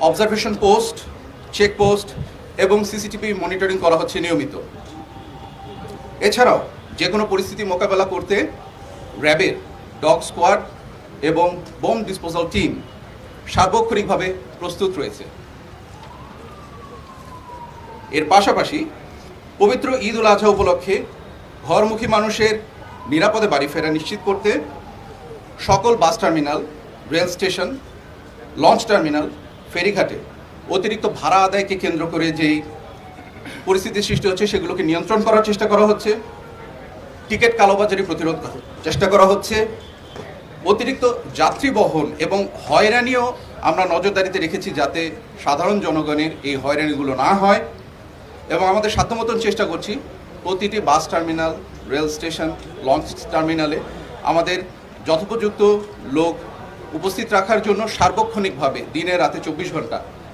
Observation post, checkpost এবং CCTV monitoring করা হচ্ছে নিয়মিত। এছাড়াও যে কোনো পরিস্থিতি মোকাবেলা করতে র্যাবের ডগ স্কোয়াড এবং বোম ডিসপোজাল টিম সার্বক্ষণিকভাবে প্রস্তুত রয়েছে। এর পাশাপাশি পবিত্র ঈদ উল আজহা উপলক্ষে ঘরমুখী মানুষের নিরাপদে বাড়ি ফেরা নিশ্চিত করতে সকল bus terminal, rail station, launch terminal, ফেরিঘাটে অতিরিক্ত ভাড়া আদায়কে কেন্দ্র করে যেই পরিস্থিতির সৃষ্টি হচ্ছে সেগুলোকে নিয়ন্ত্রণ করার চেষ্টা করা হচ্ছে। টিকিট কালোবাজারি প্রতিরোধ করার চেষ্টা করা হচ্ছে। অতিরিক্ত যাত্রী বহন এবং হয়রানিও আমরা নজরদারিতে রেখেছি যাতে সাধারণ জনগণের এই হয়রানিগুলো না হয়, এবং আমাদের সাধ্যমতন চেষ্টা করছি প্রতিটি বাস টার্মিনাল, রেল স্টেশন, লঞ্চ টার্মিনালে আমাদের যথোপযুক্ত লোক উপস্থিত রাখার জন্য সার্বক্ষণিকভাবে দিনে রাতে 24 ঘন্টা